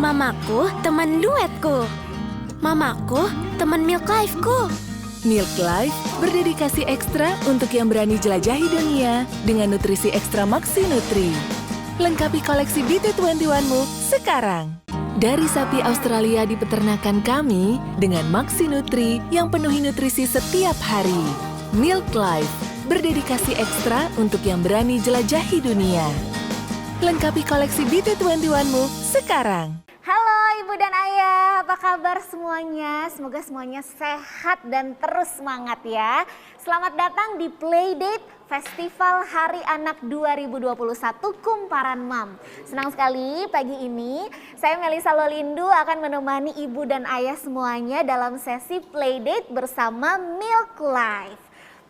Mamaku teman duetku. Mamaku teman Milk Life-ku. Milk Life berdedikasi ekstra untuk yang berani jelajahi dunia dengan nutrisi ekstra Maxi Nutri. Lengkapi koleksi BT21-mu sekarang. Dari sapi Australia di peternakan kami dengan Maxi Nutri yang penuhi nutrisi setiap hari. Milk Life berdedikasi ekstra untuk yang berani jelajahi dunia. Lengkapi koleksi BT21-mu sekarang. Halo Ibu dan Ayah, apa kabar semuanya? Semoga semuanya sehat dan terus semangat ya. Selamat datang di Playdate Festival Hari Anak 2021 Kumparan Mam. Senang sekali pagi ini saya Melisa Lolindu akan menemani Ibu dan Ayah semuanya dalam sesi Playdate bersama Milk Life.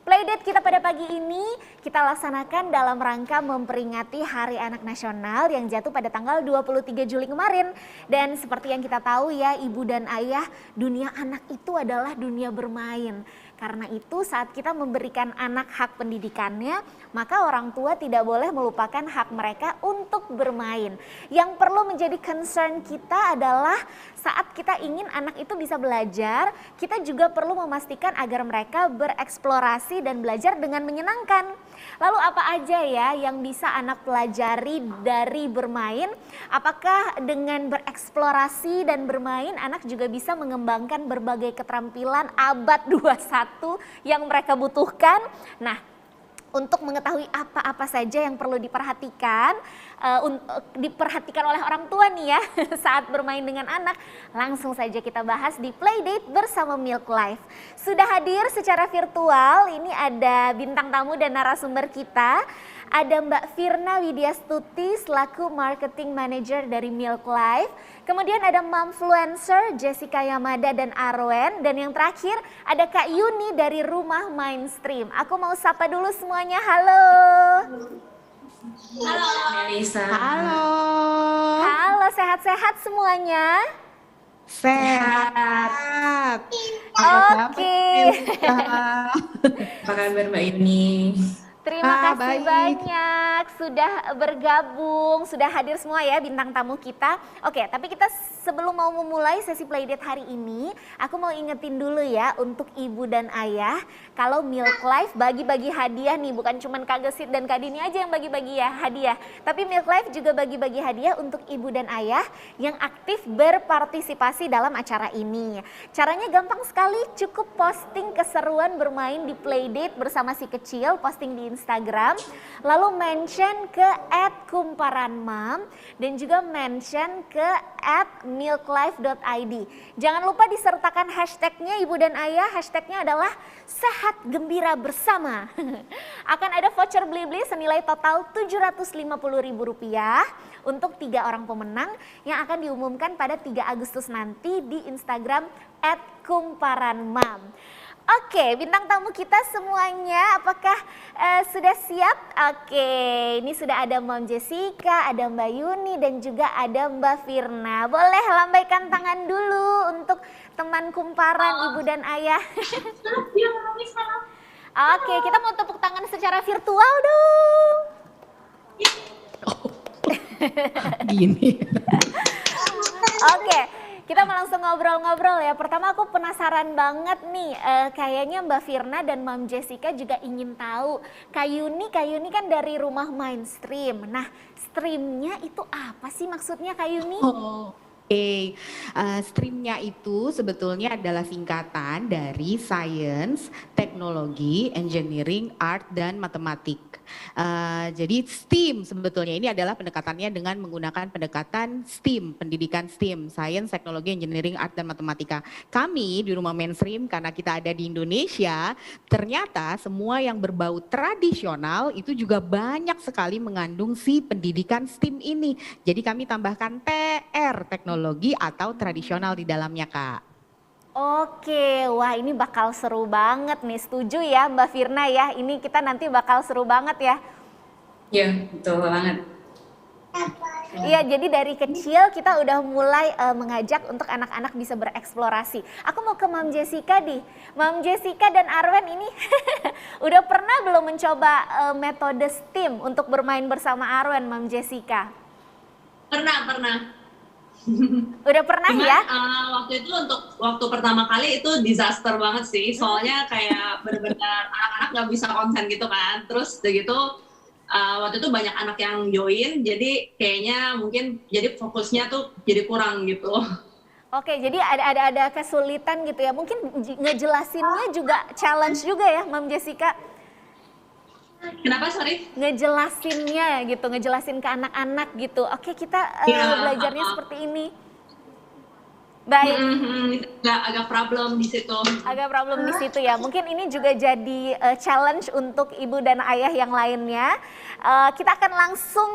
Playdate kita pada pagi ini kita laksanakan dalam rangka memperingati Hari Anak Nasional yang jatuh pada tanggal 23 Juli kemarin. Dan seperti yang kita tahu ya Ibu dan Ayah, dunia anak itu adalah dunia bermain. Karena itu saat kita memberikan anak hak pendidikannya, maka orang tua tidak boleh melupakan hak mereka untuk bermain. Yang perlu menjadi concern kita adalah saat kita ingin anak itu bisa belajar, kita juga perlu memastikan agar mereka bereksplorasi dan belajar dengan menyenangkan. Lalu apa aja ya yang bisa anak pelajari dari bermain? Apakah dengan bereksplorasi dan bermain anak juga bisa mengembangkan berbagai keterampilan abad 21 yang mereka butuhkan? Nah, untuk mengetahui apa-apa saja yang perlu diperhatikan, diperhatikan oleh orang tua nih ya saat bermain dengan anak, langsung saja kita bahas di Playdate bersama Milk Life. Sudah hadir secara virtual, ini ada bintang tamu dan narasumber kita. Ada Mbak Firna Widyastuti selaku Marketing Manager dari Milk Life. Kemudian ada Momfluencer Jessica Yamada dan Arwen. Dan yang terakhir ada Kak Yuni dari Rumah Mainstream. Aku mau sapa dulu semuanya, halo. Halo Melisa. Halo. Halo, sehat-sehat semuanya? Sehat. Oke. Apa kabar Mbak Yuni? Terima kasih baik. banyak sudah bergabung, sudah hadir semua ya bintang tamu kita. Oke, tapi kita sebelum mau memulai sesi Playdate hari ini, aku mau ingetin dulu ya untuk Ibu dan Ayah, kalau Milk Life bagi-bagi hadiah nih, bukan cuman Kak Gesit dan Kak Dini aja yang bagi-bagi ya hadiah, tapi Milk Life juga bagi-bagi hadiah untuk Ibu dan Ayah yang aktif berpartisipasi dalam acara ini. Caranya gampang sekali, cukup posting keseruan bermain di Playdate bersama si kecil, posting di Instagram, lalu mention ke @kumparanmam dan juga mention ke @milklife.id. Jangan lupa disertakan hashtagnya Ibu dan Ayah, hashtagnya adalah sehat gembira bersama. Akan ada voucher beli-beli senilai total Rp750.000 untuk 3 orang pemenang yang akan diumumkan pada 3 Agustus nanti di Instagram @kumparanmam. Oke, bintang tamu kita semuanya apakah sudah siap? Oke, ini sudah ada Mom Jessica, ada Mbak Yuni dan juga ada Mbak Firna. Boleh lambaikan tangan dulu untuk teman kumparan Ibu dan Ayah. Oke, kita mau tepuk tangan secara virtual dong. Gini. Oke. Kita mau langsung ngobrol-ngobrol ya. Pertama aku penasaran banget nih, kayaknya Mbak Firna dan Mom Jessica juga ingin tahu. Kak Yuni kan dari Rumah Mainstream. Nah, streamnya itu apa sih maksudnya Kak Yuni? Streamnya itu sebetulnya adalah singkatan dari Science, Teknologi, Engineering, Art, dan Matematik. Jadi STEAM sebetulnya ini adalah pendekatannya dengan menggunakan pendekatan STEAM, pendidikan STEAM, Science, Teknologi, Engineering, Art, dan Matematika. Kami di Rumah Mainstream karena kita ada di Indonesia, ternyata semua yang berbau tradisional itu juga banyak sekali mengandung si pendidikan STEAM ini. Jadi kami tambahkan TR, teknologi atau tradisional di dalamnya, Kak. Oke, wah ini bakal seru banget nih. Setuju ya Mbak Firna ya, ini kita nanti bakal seru banget ya. Iya, betul banget. Iya, jadi dari kecil kita udah mulai mengajak untuk anak-anak bisa bereksplorasi. Aku mau ke Mom Jessica nih. Mom Jessica dan Arwen ini udah pernah belum mencoba metode STEAM untuk bermain bersama Arwen, Mom Jessica? Pernah. Udah pernah Cuman ya? waktu itu untuk waktu pertama kali itu disaster banget sih, soalnya kayak benar-benar anak-anak nggak bisa konsen gitu kan. Terus udah gitu waktu itu banyak anak yang join, jadi kayaknya mungkin jadi fokusnya tuh jadi kurang gitu. Oke, jadi ada kesulitan gitu ya. Mungkin ngejelasinnya juga challenge juga ya, Mam Jessica. Kenapa, sorry? Ngejelasinnya gitu, ngejelasin ke anak-anak gitu. Oke, kita Iya, belajarnya seperti ini. Baik. Itu agak problem di situ. Agak problem di situ ya. Mungkin ini juga jadi challenge untuk ibu dan ayah yang lainnya. Kita akan langsung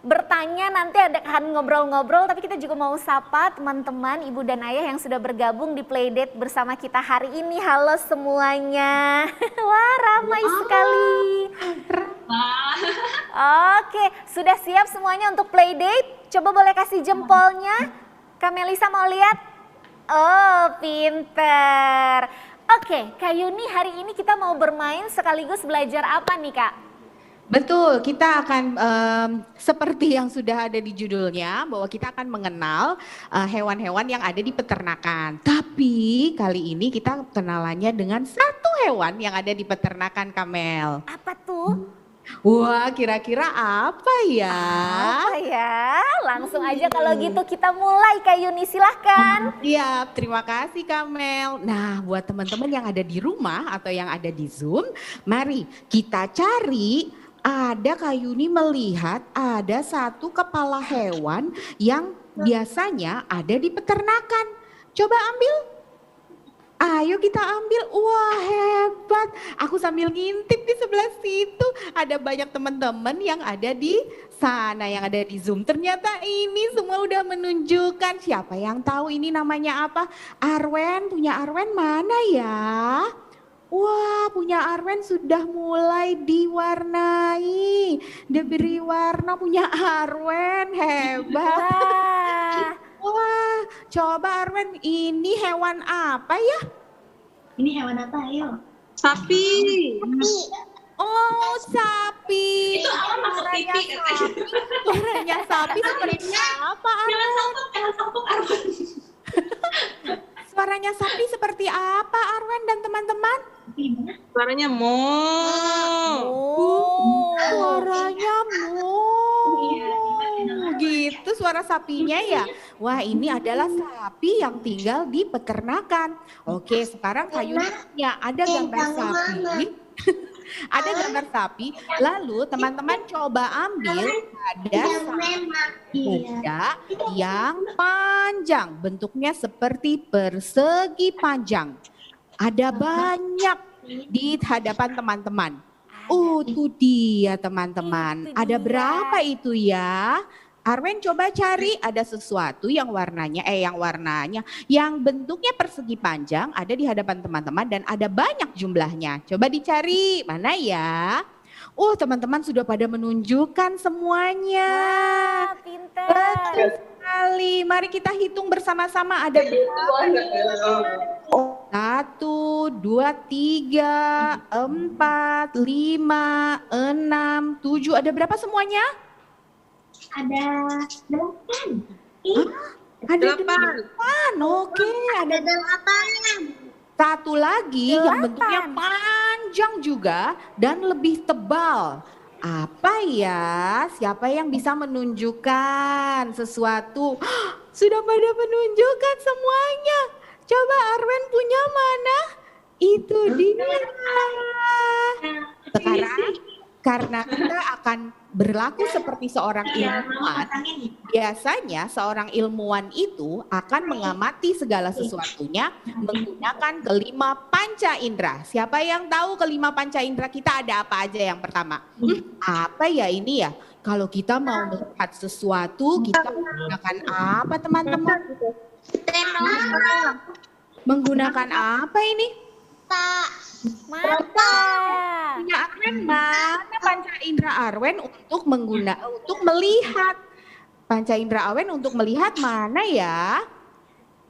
bertanya, nanti akan ngobrol-ngobrol, tapi kita juga mau sapa teman-teman ibu dan ayah yang sudah bergabung di Playdate bersama kita hari ini. Halo semuanya. Wah, ramai sekali. Oke, sudah siap semuanya untuk Playdate? Coba boleh kasih jempolnya. Kak Melisa mau lihat? Oh, pinter. Oke, Kak Yuni, hari ini kita mau bermain sekaligus belajar apa nih, Kak? Betul, kita akan seperti yang sudah ada di judulnya, bahwa kita akan mengenal hewan-hewan yang ada di peternakan. Tapi kali ini kita kenalannya dengan satu hewan yang ada di peternakan, Kamel. Apa tuh? Wah, kira-kira apa ya? Apa ya? Langsung aja kalau gitu kita mulai, Kak Yuni, silahkan. Siap, terima kasih Kamel. Nah, buat teman-teman yang ada di rumah atau yang ada di Zoom, mari kita cari. Ada Kak Yuni melihat ada satu kepala hewan yang biasanya ada di peternakan. Coba ambil. Ayo kita ambil. Wah, hebat. Aku sambil ngintip di sebelah situ. Ada banyak teman-teman yang ada di sana, yang ada di Zoom. Ternyata ini semua udah menunjukkan. Siapa yang tahu ini namanya apa? Arwen, punya Arwen mana ya? Wah, punya Arwen sudah mulai diwarnai, diberi warna punya Arwen, hebat. Wah, coba Arwen, ini hewan apa ya? Ini hewan apa, ayo? Sapi. Oh, sapi. Itu awal masuk TV katanya. Suaranya sapi seperti apa, Jangan Arwen? sangkut Arwen. Suaranya sapi seperti apa, Arwen dan teman-teman? Suaranya mo. Suaranya gitu suara sapinya ya. Wah, ini adalah sapi yang tinggal di peternakan. Oke, sekarang kayunya ada gambar sapi. Ada gambar sapi. Lalu teman-teman coba ambil ada beda yang panjang. Bentuknya seperti persegi panjang. Ada banyak di hadapan teman-teman. Itu dia teman-teman. Ada berapa itu ya? Arwen coba cari, ada sesuatu yang warnanya, yang bentuknya persegi panjang ada di hadapan teman-teman dan ada banyak jumlahnya. Coba dicari, mana ya? Teman-teman sudah pada menunjukkan semuanya. Wah, pinter. Betul sekali. Mari kita hitung bersama-sama ada berapa? 1, 2, 3, 4, 5, 6, 7. Ada berapa semuanya? Ada 8. Ada 8. 8. Oke, ada 8. satu lagi yang bentuknya panjang juga dan lebih tebal. Apa ya? Siapa yang bisa menunjukkan sesuatu? Sudah pada menunjukkan semuanya. Coba Arwen punya mana? Itu dia. Sekarang karena kita akan berlaku seperti seorang ilmuwan, biasanya seorang ilmuwan itu akan mengamati segala sesuatunya menggunakan kelima panca indera. Siapa yang tahu kelima panca indera kita ada apa aja yang pertama? Apa ya ini ya? Kalau kita mau melihat sesuatu, kita menggunakan apa teman-teman? Menggunakan apa ini? Mata. Punya Arwen mana panca indera Arwen untuk melihat. Panca indera Arwen untuk melihat mana ya?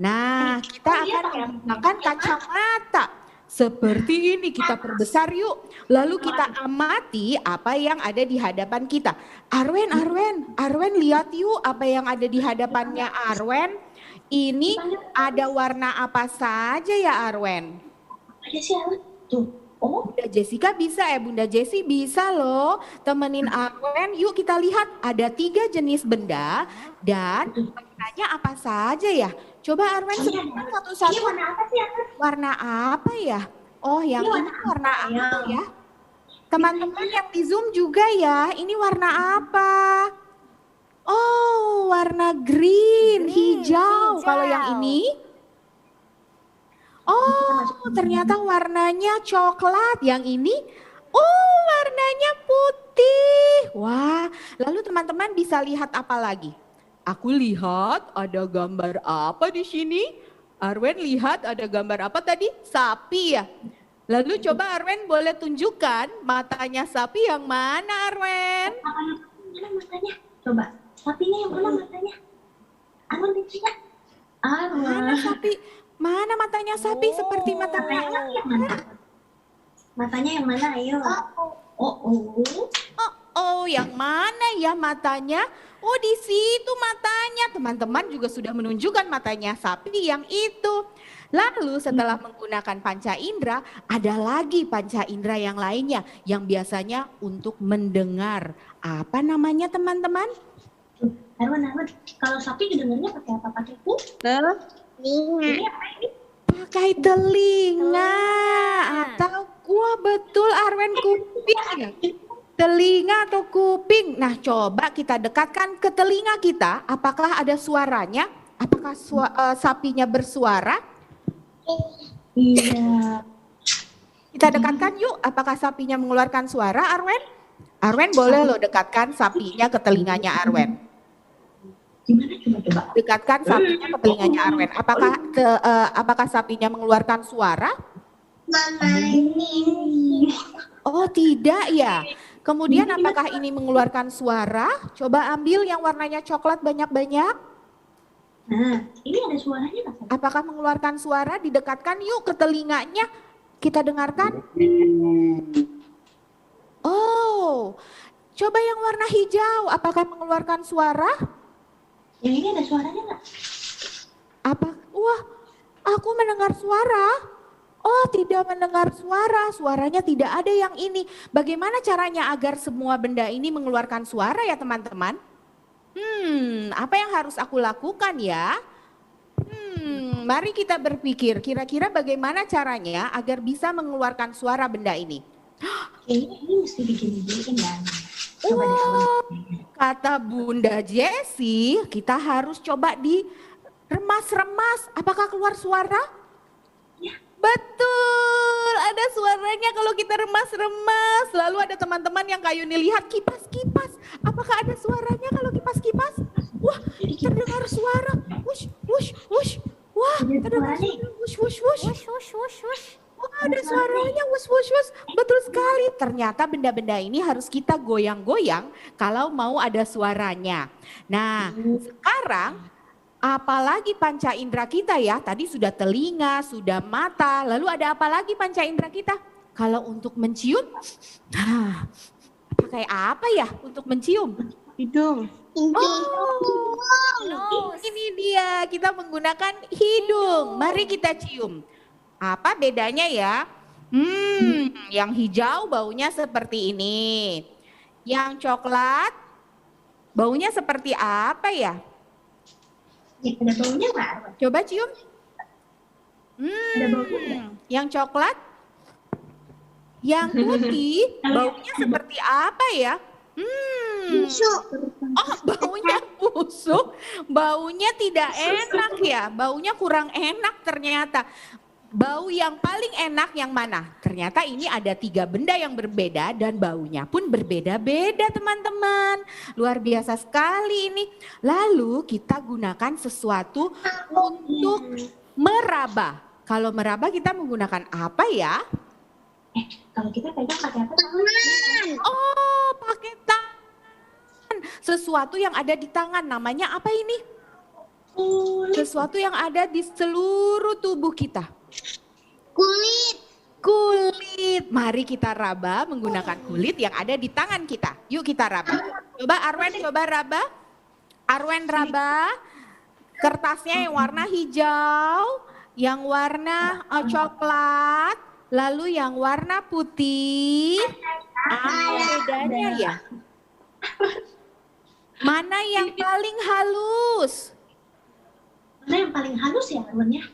Nah, kita akan menggunakan kacamata. Seperti ini kita perbesar yuk. Lalu kita amati apa yang ada di hadapan kita. Arwen lihat yuk apa yang ada di hadapannya Arwen. Ini ada warna apa saja ya Arwen? Ada sih Arwen. Tuh. Oh, Bunda Jessica bisa Bunda Jessi bisa loh temenin Arwen. Yuk kita lihat ada 3 jenis benda dan warnanya apa saja ya? Coba Arwen sebutkan ini satu-satu. warna apa sih Arwen? Warna apa ya? Oh yang ini warna apa ya? Teman-teman yang di Zoom juga ya, ini warna apa? Oh warna green, hijau. Kalau yang ini? Oh, ternyata warnanya coklat. Yang ini, oh warnanya putih. Wah, lalu teman-teman bisa lihat apa lagi? Aku lihat ada gambar apa di sini? Arwen lihat ada gambar apa tadi? Sapi ya. Lalu coba Arwen boleh tunjukkan matanya sapi yang mana Arwen? Mana matanya? Coba. Sapinya yang mana matanya? Arwen lihat. Mana sapi? Mana matanya sapi seperti matanya? Yang mana? Matanya yang mana? Ayo. Oh, yang mana ya matanya? Oh, di situ matanya. Teman-teman juga sudah menunjukkan matanya sapi yang itu. Lalu setelah menggunakan panca indera, ada lagi panca indera yang lainnya yang biasanya untuk mendengar. Apa namanya teman-teman? Arwen, kalau sapi didengarnya pakai apa? Pakai ini apa ini? Pakai telinga. Atau betul Arwen kuping ya? Telinga atau kuping. Nah coba kita dekatkan ke telinga kita. Apakah ada suaranya? Apakah sapinya bersuara? Iya. Kita dekatkan yuk. Apakah sapinya mengeluarkan suara Arwen? Arwen boleh loh dekatkan sapinya ke telinganya Arwen. Gimana coba? Dekatkan sapinya ke telinganya Arwen. Apakah sapinya mengeluarkan suara? Mama ini. Oh tidak ya. Kemudian apakah ini mengeluarkan suara? Coba ambil yang warnanya coklat banyak-banyak. Nah, ini ada suaranya nggak? Apakah mengeluarkan suara? Didekatkan yuk ke telinganya. Kita dengarkan. Oh, coba yang warna hijau. Apakah mengeluarkan suara? Yang ini ada suaranya nggak? Wah, aku mendengar suara. Oh, tidak mendengar suara. Suaranya tidak ada yang ini. Bagaimana caranya agar semua benda ini mengeluarkan suara ya teman-teman? Apa yang harus aku lakukan ya? Mari kita berpikir kira-kira bagaimana caranya agar bisa mengeluarkan suara benda ini. Kayaknya ini mesti bikin ya. Coba deh Arwen. Kata Bunda Jessi, kita harus coba diremas-remas. Apakah keluar suara? Ya. Betul, ada suaranya kalau kita remas-remas. Lalu ada teman-teman yang kayak Yuni lihat kipas-kipas. Apakah ada suaranya kalau kipas-kipas? Wah, terdengar suara. Wush, wush, wush. Wah, terdengar suara. Wush, wush, wush. Wah, ada suaranya. Wush, wush, wush. Betul sekali. Ternyata benda-benda ini harus kita goyang-goyang kalau mau ada suaranya. Nah, sekarang apalagi panca indera kita ya, tadi sudah telinga, sudah mata, lalu ada apa lagi panca indera kita? Kalau untuk mencium, pakai apa ya untuk mencium? Hidung. Oh, ini dia, kita menggunakan hidung. Mari kita cium. Apa bedanya ya? Yang hijau baunya seperti ini. Yang coklat baunya seperti apa ya? Ada baunya nggak? Coba cium. Ada baunya nggak? Yang coklat, yang putih, baunya seperti apa ya? Busuk. Oh, baunya busuk, baunya tidak enak ya, baunya kurang enak ternyata. Bau yang paling enak yang mana? Ternyata ini ada 3 benda yang berbeda dan baunya pun berbeda-beda teman-teman. Luar biasa sekali ini. Lalu kita gunakan sesuatu untuk meraba. Kalau meraba kita menggunakan apa ya? Kalau kita pegang pakai apa? Oh, pakai tangan. Sesuatu yang ada di tangan namanya apa ini? Sesuatu yang ada di seluruh tubuh kita. Kulit. Kulit. Mari kita raba menggunakan kulit yang ada di tangan kita. Yuk kita raba. Coba Arwen, coba raba. Arwen raba. Kertasnya yang warna hijau, yang warna coklat, lalu yang warna putih. Apa bedanya ya? Mana yang paling halus? Mana yang paling halus ya Arwen ya?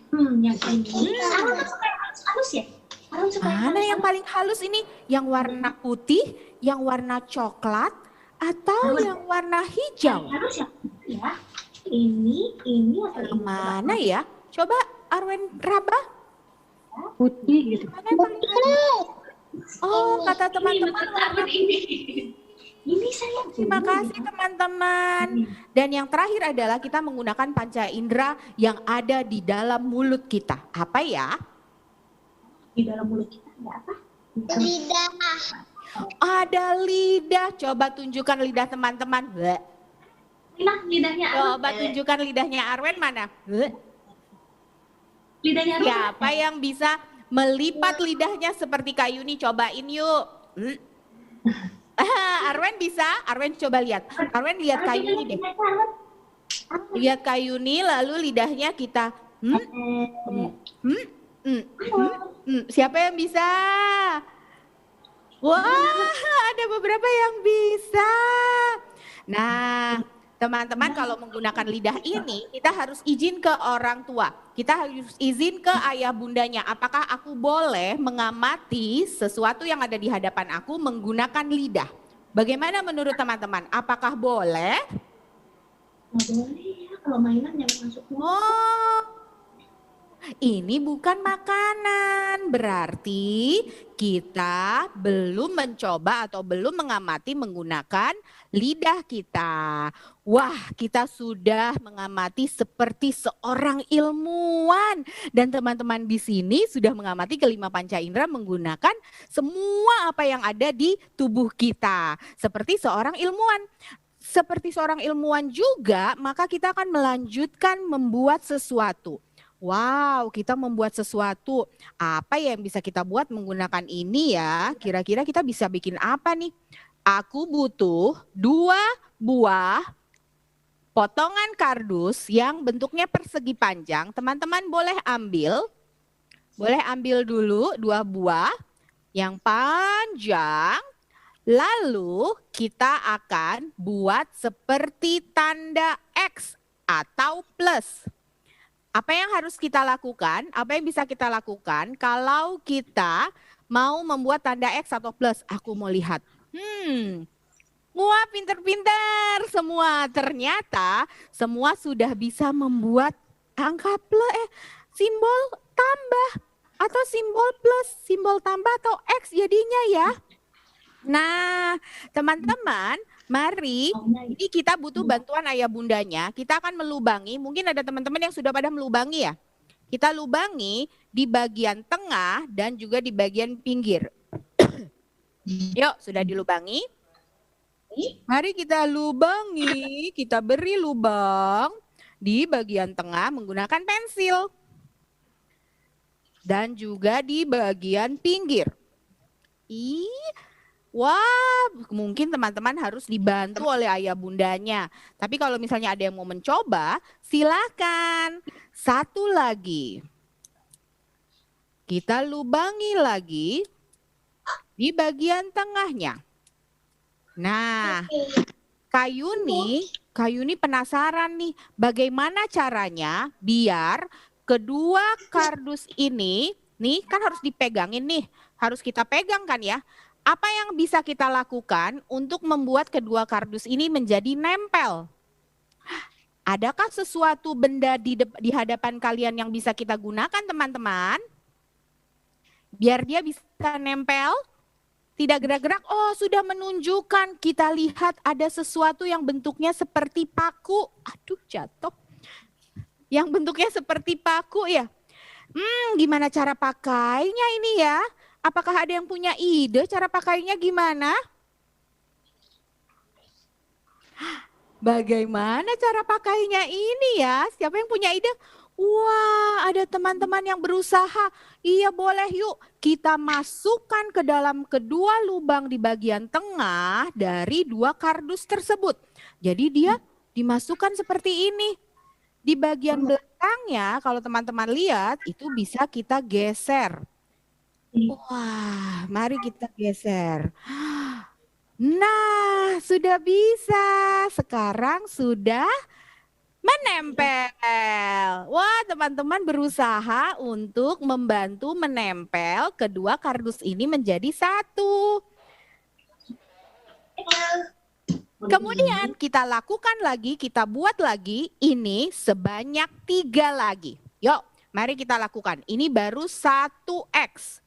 Yang ini. Arwen kan suka yang halus ya? Arwen suka yang Mana halus. yang paling halus ini? Yang warna putih, yang warna coklat, atau yang warna hijau? Yang halus ya? Ini atau ini? Mana ya? Coba Arwen raba. Putih gitu. Mana yang paling halus? Oh, kata teman-teman warna Ini saya. Terima kasih teman-teman. Dan yang terakhir adalah kita menggunakan panca indera yang ada di dalam mulut kita. Apa ya? Di dalam mulut kita ada apa? Lidah. Ada lidah. Coba tunjukkan lidah teman-teman. Bleh. Nah, lidahnya Arwen. Coba tunjukkan lidahnya Arwen mana? Bleh. Lidahnya Arwen. Siapa yang bisa melipat lidahnya seperti Kak Yuni? Cobain yuk. Arwen bisa? Arwen coba lihat. Arwen lihat Kak Yuni deh. Lihat Kak Yuni lalu lidahnya kita. Siapa yang bisa? Wah, ada beberapa yang bisa. Nah, teman-teman kalau menggunakan lidah ini, kita harus izin ke orang tua. Kita harus izin ke ayah bundanya. Apakah aku boleh mengamati sesuatu yang ada di hadapan aku menggunakan lidah? Bagaimana menurut teman-teman? Apakah boleh? Nggak boleh ya, kalau mainan jangan masuk mulut. Oh, ini bukan makanan, berarti kita belum mencoba atau belum mengamati menggunakan lidah kita. Wah, kita sudah mengamati seperti seorang ilmuwan. Dan teman-teman di sini sudah mengamati kelima panca indera menggunakan semua apa yang ada di tubuh kita. Seperti seorang ilmuwan. Seperti seorang ilmuwan juga, maka kita akan melanjutkan membuat sesuatu. Wow, kita membuat sesuatu. Apa yang bisa kita buat menggunakan ini ya? Kira-kira kita bisa bikin apa nih? Aku butuh 2 buah potongan kardus yang bentuknya persegi panjang. Teman-teman boleh ambil. Boleh ambil dulu 2 buah yang panjang. Lalu kita akan buat seperti tanda X atau plus. Apa yang harus kita lakukan? Apa yang bisa kita lakukan kalau kita mau membuat tanda X atau plus? Aku mau lihat. Wah, pinter-pinter semua. Ternyata semua sudah bisa membuat angka plus, simbol tambah atau simbol plus, simbol tambah atau X jadinya ya. Nah, teman-teman, mari ini kita butuh bantuan ayah bundanya. Kita akan melubangi, mungkin ada teman-teman yang sudah pada melubangi ya. Kita lubangi di bagian tengah dan juga di bagian pinggir. Yuk, sudah dilubangi. Mari kita lubangi, kita beri lubang di bagian tengah menggunakan pensil. Dan juga di bagian pinggir. Wah, mungkin teman-teman harus dibantu oleh ayah bundanya. Tapi kalau misalnya ada yang mau mencoba, silakan. Satu lagi. Kita lubangi lagi di bagian tengahnya. Nah, Kak Yuni penasaran nih, bagaimana caranya biar kedua kardus ini, nih kan harus dipegangin nih, harus kita pegang kan ya. Apa yang bisa kita lakukan untuk membuat kedua kardus ini menjadi nempel? Adakah sesuatu benda di hadapan kalian yang bisa kita gunakan teman-teman? Biar dia bisa nempel, tidak gerak-gerak. Oh, sudah menunjukkan, kita lihat ada sesuatu yang bentuknya seperti paku. Aduh, jatuh. Yang bentuknya seperti paku ya. Gimana cara pakainya ini ya? Apakah ada yang punya ide cara pakainya gimana? Bagaimana cara pakainya ini ya? Siapa yang punya ide? Wah, ada teman-teman yang berusaha. Iya, boleh yuk. Kita masukkan ke dalam kedua lubang di bagian tengah dari dua kardus tersebut. Jadi dia dimasukkan seperti ini. Di bagian belakangnya, kalau teman-teman lihat, itu bisa kita geser. Wah, mari kita geser. Nah, sudah bisa. Sekarang sudah menempel. Wah, teman-teman berusaha untuk membantu menempel kedua kardus ini menjadi satu. Kemudian kita lakukan lagi, kita buat lagi ini sebanyak 3 lagi. Yuk, mari kita lakukan. Ini baru 1X.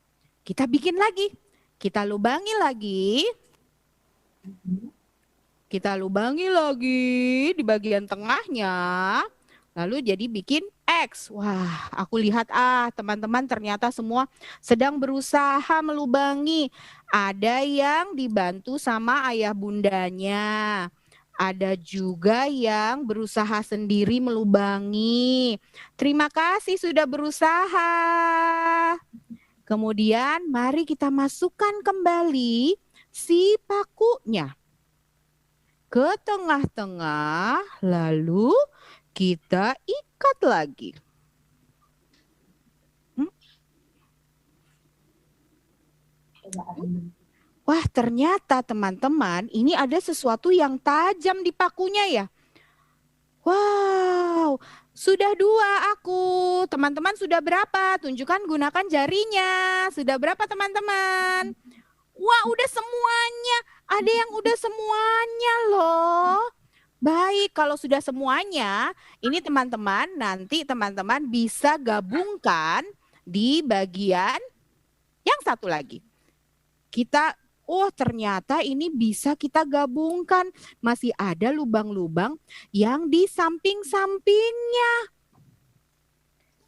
Kita bikin lagi. Kita lubangi lagi. Kita lubangi lagi di bagian tengahnya. Lalu jadi bikin X. Wah, aku lihat teman-teman ternyata semua sedang berusaha melubangi. Ada yang dibantu sama ayah bundanya. Ada juga yang berusaha sendiri melubangi. Terima kasih sudah berusaha. Kemudian mari kita masukkan kembali si pakunya ke tengah-tengah, lalu kita ikat lagi. Wah, ternyata teman-teman ini ada sesuatu yang tajam di pakunya ya. Wow, sudah 2 aku. Teman-teman sudah berapa? Tunjukkan gunakan jarinya. Sudah berapa teman-teman? Wah, udah semuanya. Ada yang udah semuanya loh. Baik, kalau sudah semuanya, ini teman-teman, nanti teman-teman bisa gabungkan di bagian yang satu lagi. Ternyata ini bisa kita gabungkan. Masih ada lubang-lubang yang di samping-sampingnya.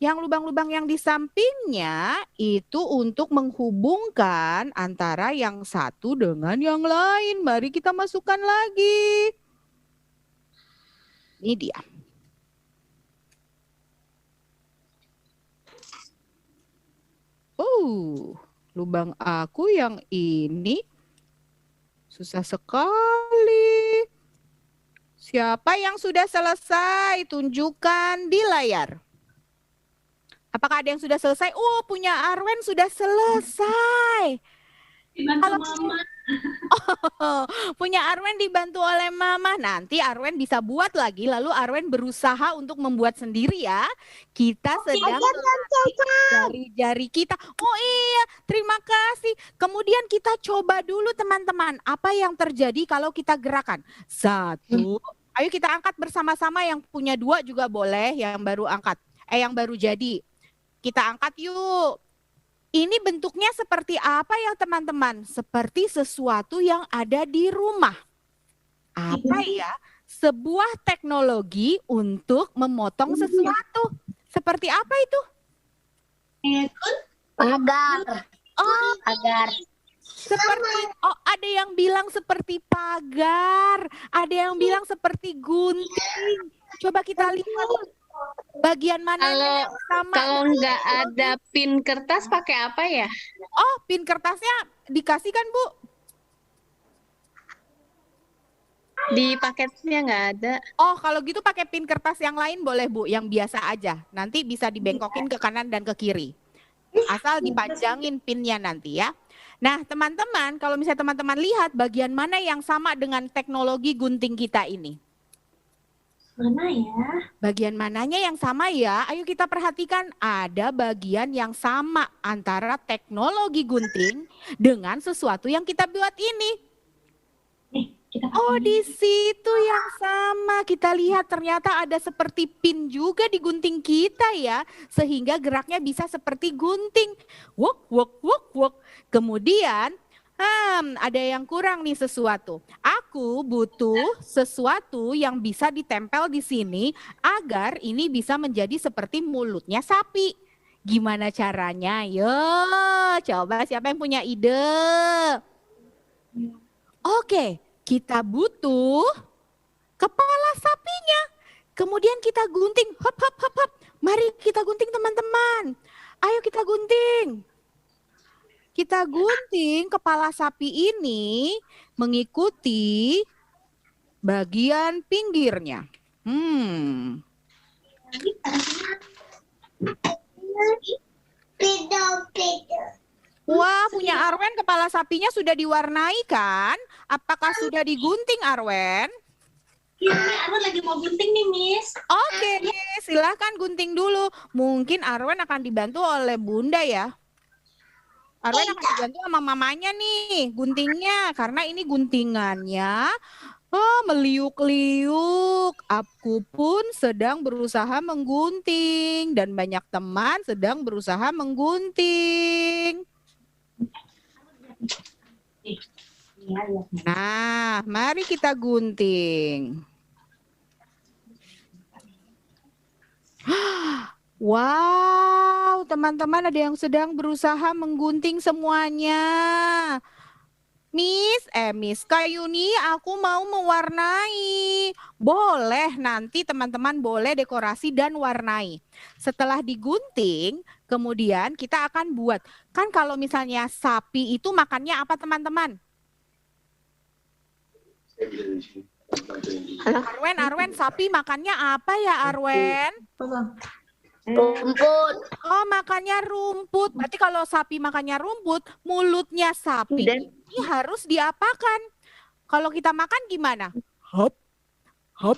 Yang lubang-lubang yang di sampingnya itu untuk menghubungkan antara yang satu dengan yang lain. Mari kita masukkan lagi. Ini dia. Lubang aku yang ini susah sekali. Siapa yang sudah selesai? Tunjukkan di layar. Apakah ada yang sudah selesai? Punya Arwen sudah selesai. Dibantu Mama. Punya Arwen dibantu oleh Mama. Nanti Arwen bisa buat lagi, lalu Arwen berusaha untuk membuat sendiri ya. Kita sedang melatih jari kita. Oh iya, terima kasih. Kemudian kita coba dulu teman-teman, apa yang terjadi kalau kita gerakan. 1, ayo kita angkat bersama-sama, yang punya 2 juga boleh, yang baru angkat. Yang baru jadi. Kita angkat yuk. Ini bentuknya seperti apa ya teman-teman? Seperti sesuatu yang ada di rumah. Apa ya? Sebuah teknologi untuk memotong sesuatu. Seperti apa itu? Pagar. Pagar. Seperti, ada yang bilang seperti pagar. Ada yang bilang seperti gunting. Coba kita lihat. Bagian mana yang sama? Kalau nggak ada pin kertas pakai apa ya? Pin kertasnya dikasih kan Bu? Di paketnya nggak ada. Kalau gitu pakai pin kertas yang lain boleh Bu, yang biasa aja. Nanti bisa dibengkokin ke kanan dan ke kiri. Asal dipanjangin pinnya nanti ya. Nah teman-teman, kalau misalnya teman-teman lihat bagian mana yang sama dengan teknologi gunting kita ini? Mana ya? Bagian mananya yang sama ya? Ayo kita perhatikan, ada bagian yang sama antara teknologi gunting dengan sesuatu yang kita buat ini. Di situ yang sama. Kita lihat ternyata ada seperti pin juga di gunting kita ya. Sehingga geraknya bisa seperti gunting. Wok, wok, wok, wok. Kemudian ada yang kurang nih sesuatu. Aku butuh sesuatu yang bisa ditempel di sini agar ini bisa menjadi seperti mulutnya sapi. Gimana caranya? Yo, coba siapa yang punya ide? Oke, kita butuh kepala sapinya. Kemudian kita gunting, hop, hop, hop, hop. Mari kita gunting teman-teman. Ayo kita gunting. Kita gunting kepala sapi ini mengikuti bagian pinggirnya. Wah, punya Arwen kepala sapinya sudah diwarnai kan? Apakah sudah digunting Arwen? Iya, Arwen lagi mau gunting nih, Miss. Oke, silahkan gunting dulu. Mungkin Arwen akan dibantu oleh Bunda ya. Arwen akan dibantu sama mamanya nih guntingnya. Karena ini guntingannya meliuk-liuk. Aku pun sedang berusaha menggunting. Dan banyak teman sedang berusaha menggunting. Nah, mari kita gunting. Wow, teman-teman ada yang sedang berusaha menggunting semuanya. Miss Kayuni, aku mau mewarnai. Boleh, nanti teman-teman boleh dekorasi dan warnai. Setelah digunting, kemudian kita akan buat. Kan kalau misalnya sapi itu makannya apa teman-teman? Arwen, sapi makannya apa ya Arwen? Rumput. Oh, makannya rumput. Berarti kalau sapi makannya rumput, mulutnya sapi ini harus diapakan? Kalau kita makan gimana? Hop, hop,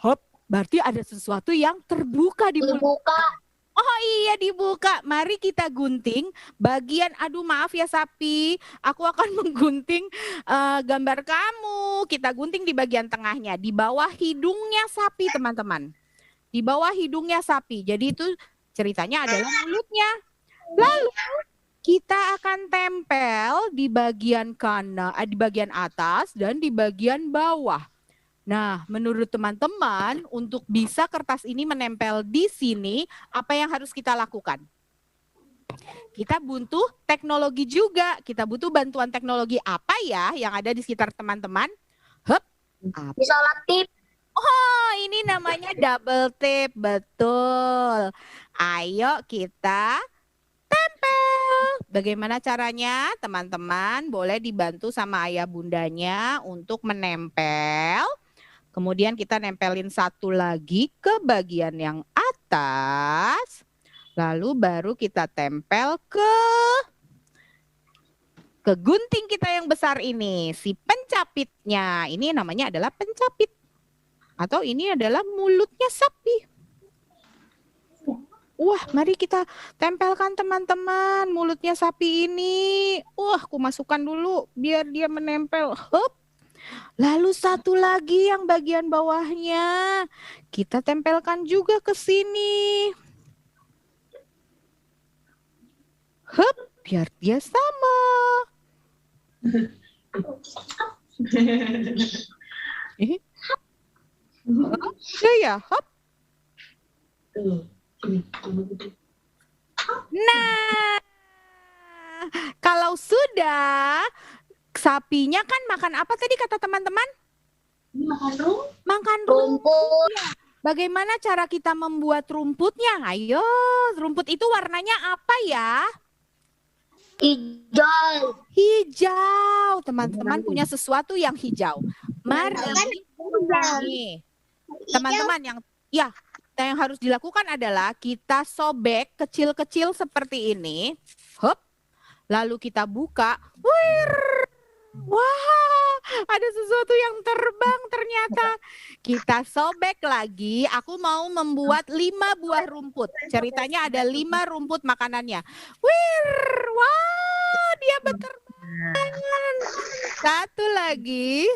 hop. Berarti ada sesuatu yang terbuka di mulut. Oh iya, dibuka. Mari kita gunting bagian, aduh maaf ya sapi, aku akan menggunting gambar kamu. Kita gunting di bagian tengahnya, di bawah hidungnya sapi teman-teman. Di bawah hidungnya sapi. Jadi itu ceritanya adalah mulutnya. Lalu kita akan tempel di bagian kanan, di bagian atas dan di bagian bawah. Nah, menurut teman-teman, untuk bisa kertas ini menempel di sini, apa yang harus kita lakukan? Kita butuh teknologi juga. Kita butuh bantuan teknologi apa ya yang ada di sekitar teman-teman? Isolat tip. Oh, ini namanya double tape, betul. Ayo kita tempel. Bagaimana caranya? Teman-teman boleh dibantu sama ayah bundanya untuk menempel. Kemudian kita nempelin satu lagi ke bagian yang atas. Lalu baru kita tempel ke gunting kita yang besar ini. Si pencapitnya. Ini namanya adalah pencapit. Atau ini adalah mulutnya sapi. Wah, mari kita tempelkan teman-teman mulutnya sapi ini. Wah, aku masukkan dulu biar dia menempel. Hup. Lalu satu lagi yang bagian bawahnya. Kita tempelkan juga ke sini. Hup, biar dia sama. Ya, hop. Nah, kalau sudah, sapinya kan makan apa tadi kata teman-teman? Makan rumput. Ya. Bagaimana cara kita membuat rumputnya? Ayo, rumput itu warnanya apa ya? Hijau. Hijau. Teman-teman punya sesuatu yang hijau. Mari. Nih, teman-teman yang harus dilakukan adalah kita sobek kecil-kecil seperti ini. Hop. Lalu kita buka. Wih. Wah, ada sesuatu yang terbang ternyata. Kita sobek lagi. Aku mau membuat 5 buah rumput. Ceritanya ada 5 rumput makanannya. Wih, wah, dia berterbangan. Satu lagi.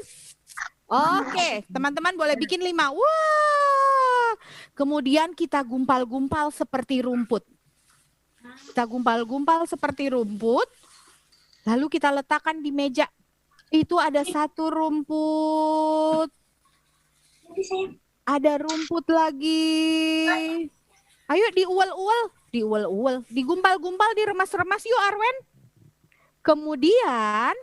Oke, teman-teman boleh bikin 5. Wah. Kemudian kita gumpal-gumpal seperti rumput. Kita gumpal-gumpal seperti rumput. Lalu kita letakkan di meja. Itu ada satu rumput. Ada rumput lagi. Ayo diuel-uel. Digumpal-gumpal, diremas-remas yuk Arwen. Kemudian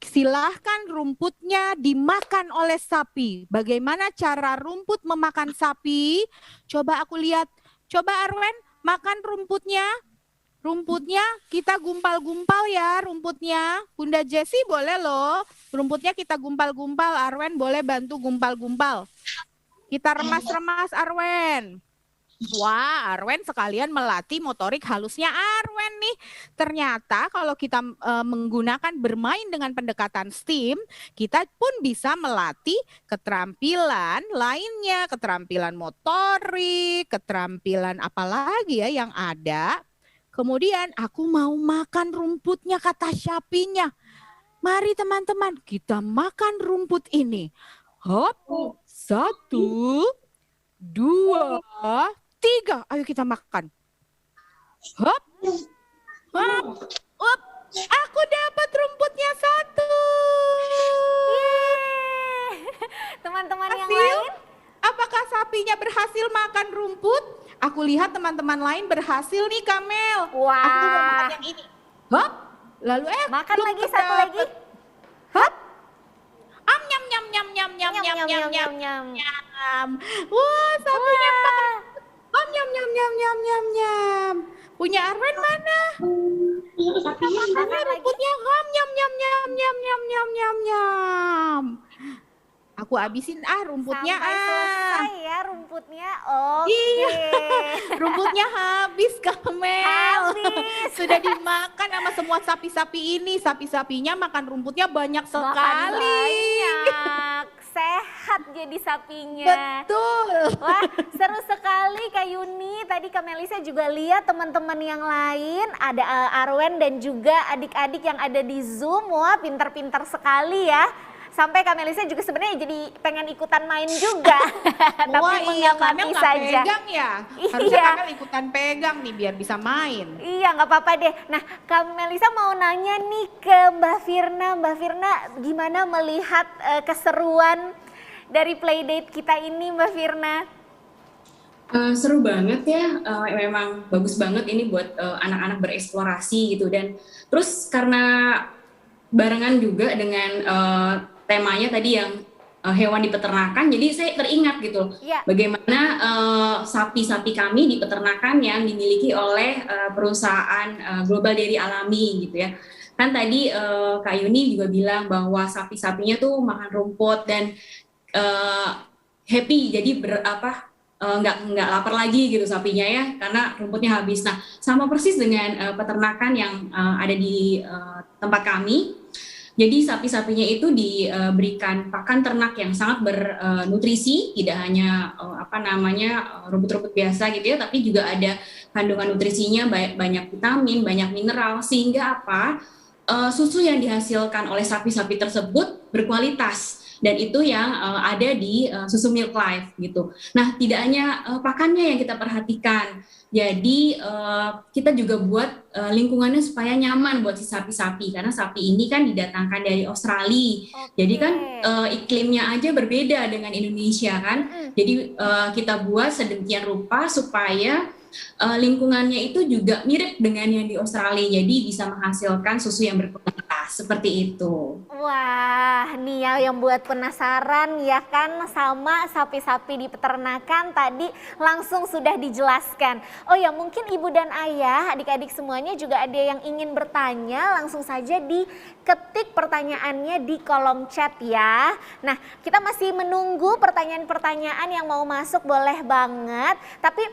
silahkan rumputnya dimakan oleh sapi. Bagaimana cara rumput memakan sapi? Coba aku lihat. Coba Arwen makan rumputnya. Rumputnya kita gumpal-gumpal ya rumputnya. Bunda Jessie boleh loh. Rumputnya kita gumpal-gumpal. Arwen boleh bantu gumpal-gumpal. Kita remas-remas Arwen. Wah, Arwen sekalian melatih motorik halusnya Arwen nih. Ternyata kalau kita menggunakan bermain dengan pendekatan STEAM, kita pun bisa melatih keterampilan lainnya, keterampilan motorik, keterampilan apa lagi ya yang ada. Kemudian aku mau makan rumputnya kata Syapinya. Mari teman-teman kita makan rumput ini. Hop, 1, 2, 3. Ayo kita makan. Hop, hop, hop. Aku dapat rumputnya 1. Teman-teman yang Hasil? lain? Apakah sapinya berhasil makan rumput? Aku lihat teman-teman lain berhasil nih Kamel. Wah. Aku mau makan yang ini. Hop. Lalu Makan belum lagi satu dapet. lagi. Hop. Nyam nyam nyam nyam nyam nyam nyam nyam nyam. Wah, sapinya makan. Nyam nyam nyam nyam nyam nyam. Punya Arwen mana? Mana rumputnya? Nyam nyam nyam nyam nyam nyam nyam nyam nyam. Aku habisin rumputnya. Sampai selesai ya rumputnya. Oke. Iya. Rumputnya habis Kamel. Habis. Sudah dimakan sama semua sapi-sapi ini. Sapi-sapinya makan rumputnya banyak Makan sekali. banyak. Sehat jadi sapinya. Betul. Wah, seru sekali Kak Yuni. Tadi Kak Melisa juga lihat teman-teman yang lain. Ada Arwen dan juga adik-adik yang ada di Zoom. Wah, pintar-pintar sekali ya. Sampai Kak Melisa juga sebenarnya jadi pengen ikutan main juga. Tapi Wah iya, Kamel mengamati nggak saja. pegang ya. Harusnya Iya. Kamel ikutan pegang nih biar bisa main. Iya nggak apa-apa deh. Nah Kak Melisa mau nanya nih ke Mbak Firna. Mbak Firna gimana melihat keseruan dari playdate kita ini Mbak Firna? Seru banget ya, memang bagus banget ini buat anak-anak bereksplorasi gitu. Dan terus karena barengan juga dengan temanya tadi yang hewan di peternakan, jadi saya teringat gitu Ya. bagaimana sapi-sapi kami di peternakan yang dimiliki oleh perusahaan Global Dairy Alami gitu ya. Kan tadi Kak Yuni juga bilang bahwa sapi-sapinya tuh makan rumput dan happy, jadi nggak lapar lagi gitu sapinya ya karena rumputnya habis. Nah sama persis dengan peternakan yang ada di tempat kami. Jadi sapi-sapinya itu diberikan pakan ternak yang sangat bernutrisi, tidak hanya rumput-rumput biasa gitu ya, tapi juga ada kandungan nutrisinya, banyak vitamin, banyak mineral, sehingga susu yang dihasilkan oleh sapi-sapi tersebut berkualitas. Dan itu yang ada di susu Milk Life gitu. Nah, tidak hanya pakannya yang kita perhatikan. Jadi kita juga buat lingkungannya supaya nyaman buat si sapi-sapi. Karena sapi ini kan didatangkan dari Australia. Jadi kan iklimnya aja berbeda dengan Indonesia kan. Jadi kita buat sedemikian rupa supaya lingkungannya itu juga mirip dengan yang di Australia. Jadi bisa menghasilkan susu yang berkualitas seperti itu. Wah, nih ya yang buat penasaran ya kan sama sapi-sapi di peternakan tadi langsung sudah dijelaskan. Oh ya mungkin ibu dan ayah, adik-adik semuanya juga ada yang ingin bertanya, langsung saja diketik pertanyaannya di kolom chat ya. Nah kita masih menunggu pertanyaan-pertanyaan yang mau masuk, boleh banget. Tapi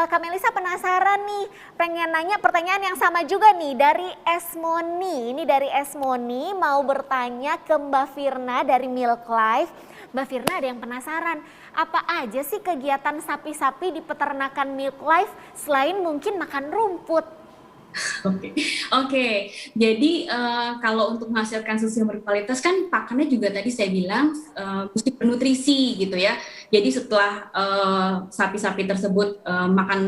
Kak Melisa penasaran nih, pengen nanya pertanyaan yang sama juga nih dari Esmoni. Ini dari Esmoni mau bertanya ke Mbak Firna dari Milk Life. Mbak Firna ada yang penasaran, apa aja sih kegiatan sapi-sapi di peternakan Milk Life selain mungkin makan rumput? Oke. Jadi kalau untuk menghasilkan susu yang berkualitas kan pakannya juga tadi saya bilang mesti bernutrisi gitu ya. Jadi setelah sapi-sapi tersebut makan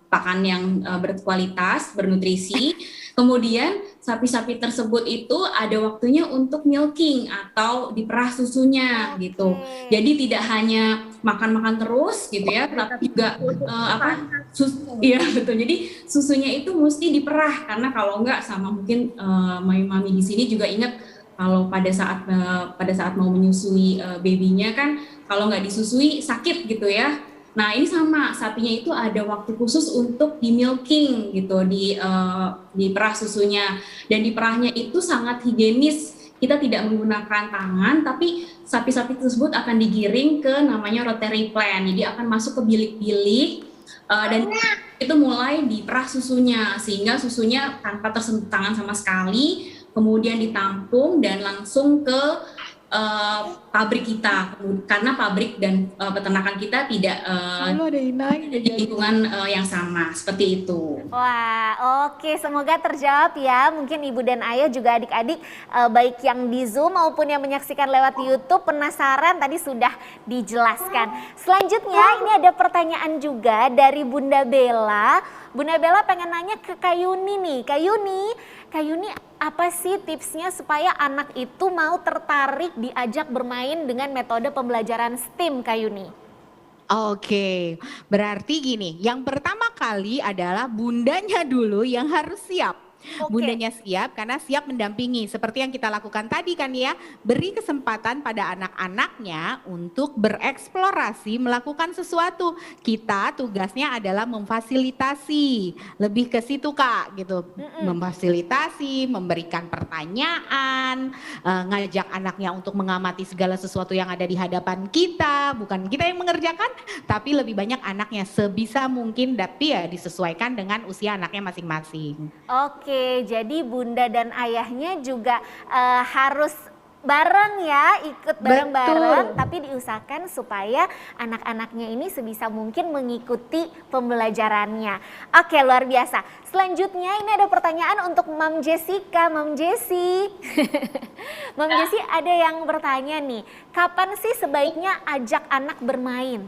pakan yang berkualitas, bernutrisi, kemudian sapi-sapi tersebut itu ada waktunya untuk milking atau diperah susunya gitu. Jadi tidak hanya makan-makan terus gitu ya, tapi juga iya betul. Jadi susunya itu mesti diperah karena kalau enggak sama mungkin mami-mami di sini juga ingat kalau pada saat mau menyusui babynya kan kalau nggak disusui sakit gitu ya. Nah ini sama, sapinya itu ada waktu khusus untuk di milking gitu, di perah susunya, dan di perahnya itu sangat higienis. Kita tidak menggunakan tangan, tapi sapi-sapi tersebut akan digiring ke namanya rotary plant, jadi akan masuk ke bilik-bilik dan itu mulai diperah susunya, sehingga susunya tanpa tersentuh tangan sama sekali, kemudian ditampung dan langsung ke pabrik kita, karena pabrik dan peternakan kita tidak ada di lingkungan yang sama, seperti itu. Wah, oke, semoga terjawab ya. Mungkin ibu dan ayah juga adik-adik baik yang di Zoom maupun yang menyaksikan lewat YouTube penasaran, tadi sudah dijelaskan. Selanjutnya ini ada pertanyaan juga dari Bunda Bella. Bunda Bella pengen nanya ke Kak Yuni nih. Kak Yuni apa sih tipsnya supaya anak itu mau tertarik diajak bermain dengan metode pembelajaran STEAM, Kak Yuni? Oke, berarti gini, yang pertama kali adalah bundanya dulu yang harus siap. Bundanya siap karena siap mendampingi seperti yang kita lakukan tadi kan ya, beri kesempatan pada anak-anaknya untuk bereksplorasi melakukan sesuatu. Kita tugasnya adalah memfasilitasi, lebih ke situ Kak gitu, memfasilitasi, memberikan pertanyaan, ngajak anaknya untuk mengamati segala sesuatu yang ada di hadapan kita, bukan kita yang mengerjakan tapi lebih banyak anaknya sebisa mungkin, tapi ya disesuaikan dengan usia anaknya masing-masing. Oke, jadi bunda dan ayahnya juga harus bareng ya, ikut bareng-bareng, tapi diusahakan supaya anak-anaknya ini sebisa mungkin mengikuti pembelajarannya. Oke, luar biasa. Selanjutnya ini ada pertanyaan untuk Mam Jessica, Mam Jessi. Mam Jessi ada yang bertanya nih, kapan sih sebaiknya ajak anak bermain?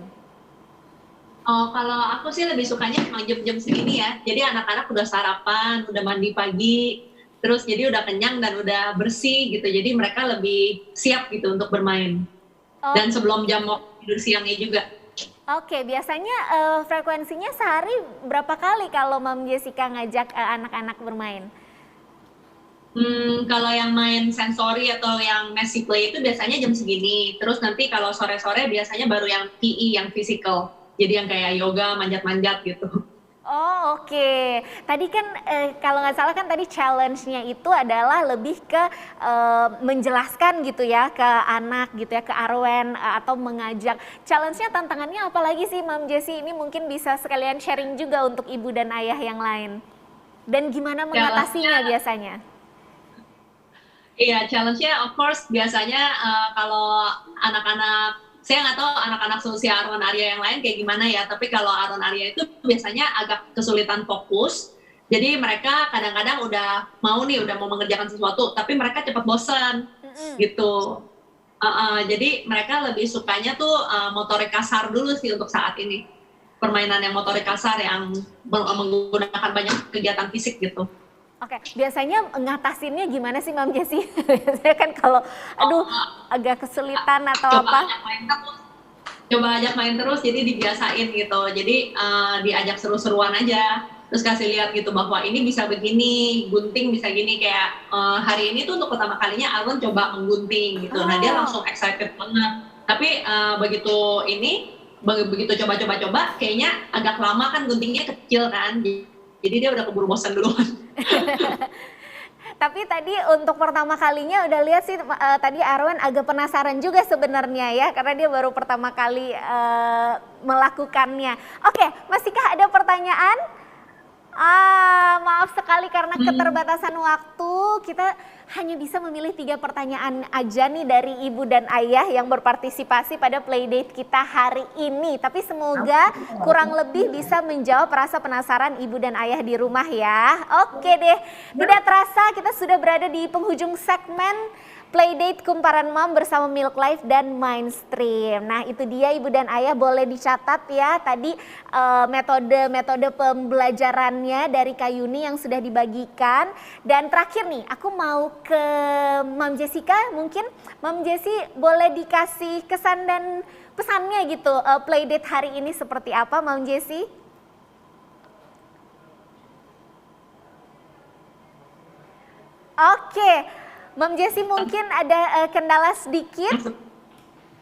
Oh, kalau aku sih lebih sukanya emang jam-jam segini ya. Jadi anak-anak udah sarapan, udah mandi pagi, terus jadi udah kenyang dan udah bersih gitu. Jadi mereka lebih siap gitu untuk bermain. Dan sebelum jam tidur siangnya juga. Oke, biasanya frekuensinya sehari berapa kali kalau Mam Jessica ngajak anak-anak bermain? Kalau yang main sensori atau yang messy play itu biasanya jam segini. Terus nanti kalau sore-sore biasanya baru yang PE, yang physical. Jadi yang kayak yoga, manjat-manjat gitu. Oh oke. Tadi kan kalau nggak salah kan tadi challenge-nya itu adalah lebih ke menjelaskan gitu ya ke anak gitu ya, ke Arwen atau mengajak. Challenge-nya tantangannya apa lagi sih Mam Jessi? Ini mungkin bisa sekalian sharing juga untuk ibu dan ayah yang lain. Dan gimana mengatasinya biasanya? Iya, challenge-nya of course biasanya kalau anak-anak, saya nggak tahu anak-anak seusia Arwan Arya yang lain kayak gimana ya, tapi kalau Arwan Arya itu biasanya agak kesulitan fokus, jadi mereka kadang-kadang udah mau mengerjakan sesuatu, tapi mereka cepat bosan gitu. Jadi mereka lebih sukanya tuh motorik kasar dulu sih untuk saat ini, permainan yang motorik kasar yang menggunakan banyak kegiatan fisik gitu. Oke, biasanya ngatasinnya gimana sih Mam Jessi? Biasanya kan kalau agak kesulitan atau apa? Coba ajak main terus, jadi dibiasain gitu. Jadi diajak seru-seruan aja, terus kasih lihat gitu bahwa ini bisa begini, gunting bisa gini, kayak hari ini tuh untuk pertama kalinya Arwen coba menggunting gitu. Nah dia langsung excited banget. Tapi begitu coba-coba, kayaknya agak lama kan guntingnya kecil kan. Jadi dia udah keburu bosan duluan. Tapi tadi untuk pertama kalinya udah lihat sih tadi Arwen agak penasaran juga sebenarnya ya, karena dia baru pertama kali melakukannya. Oke, masihkah ada pertanyaan? Maaf sekali karena keterbatasan waktu, kita hanya bisa memilih 3 pertanyaan aja nih dari ibu dan ayah yang berpartisipasi pada playdate kita hari ini. Tapi semoga kurang lebih bisa menjawab rasa penasaran ibu dan ayah di rumah ya. Oke deh, tidak terasa kita sudah berada di penghujung segmen Playdate Kumparan Mam bersama Milk Life dan Mindstream. Nah itu dia ibu dan ayah, boleh dicatat ya tadi metode-metode pembelajarannya dari Kak Yuni yang sudah dibagikan. Dan terakhir nih aku mau ke Mam Jessica, mungkin Mam Jessi boleh dikasih kesan dan pesannya gitu, Playdate hari ini seperti apa Mam Jessi? Oke. Mam Jessi mungkin ada kendala sedikit.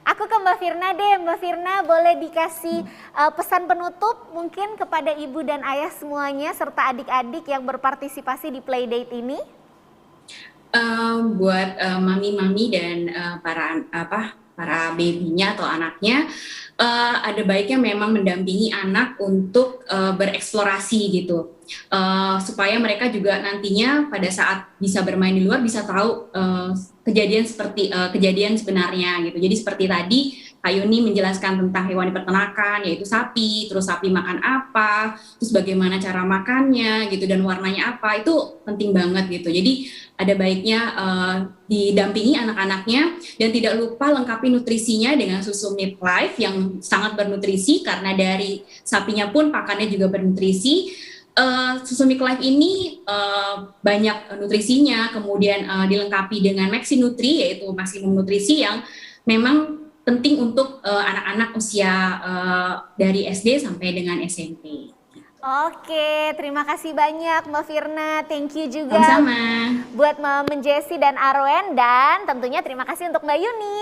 Aku ke Mbak Firna deh. Mbak Firna boleh dikasih pesan penutup mungkin kepada ibu dan ayah semuanya serta adik-adik yang berpartisipasi di Playdate ini? Buat mami-mami dan para babynya atau anaknya, ada baiknya memang mendampingi anak untuk bereksplorasi gitu, supaya mereka juga nantinya pada saat bisa bermain di luar bisa tahu kejadian sebenarnya gitu. Jadi seperti tadi Kak Yuni menjelaskan tentang hewan peternakan, yaitu sapi, terus sapi makan apa, terus bagaimana cara makannya gitu, dan warnanya apa, itu penting banget gitu. Jadi ada baiknya didampingi anak-anaknya, dan tidak lupa lengkapi nutrisinya dengan susu Milk Life yang sangat bernutrisi, karena dari sapinya pun pakannya juga bernutrisi. Susu Milk Life ini banyak nutrisinya, kemudian dilengkapi dengan Maxi Nutri, yaitu maksimum nutrisi yang memang penting untuk anak-anak usia dari SD sampai dengan SMP. Oke, terima kasih banyak Mbak Firna. Thank you juga Sama-sama. buat Mama Jessie dan Arwen, dan tentunya terima kasih untuk Mbak Yuni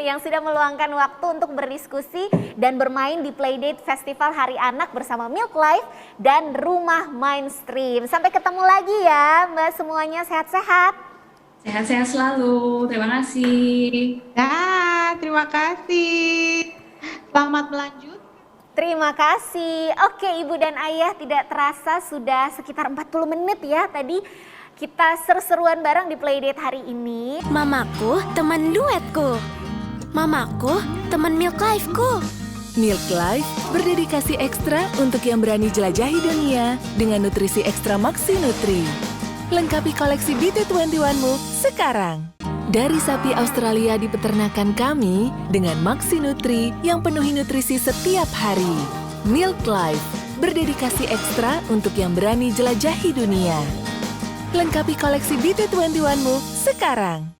yang sudah meluangkan waktu untuk berdiskusi dan bermain di Playdate Festival Hari Anak bersama Milk Life dan Rumah Mindstream. Sampai ketemu lagi ya Mbak semuanya, sehat-sehat. Sehat-sehat selalu. Terima kasih. Terima kasih. Selamat melanjut. Terima kasih. Oke, Ibu dan Ayah, tidak terasa sudah sekitar 40 menit ya tadi kita seru-seruan bareng di Playdate hari ini. Mamaku teman duetku. Mamaku teman Milk Life-ku. Milk Life berdedikasi ekstra untuk yang berani jelajahi dunia dengan nutrisi ekstra Maxi Nutri. Lengkapi koleksi BT21-mu sekarang. Dari sapi Australia di peternakan kami dengan Maxi Nutri yang penuhi nutrisi setiap hari. Milk Life berdedikasi ekstra untuk yang berani jelajahi dunia. Lengkapi koleksi BT21-mu sekarang.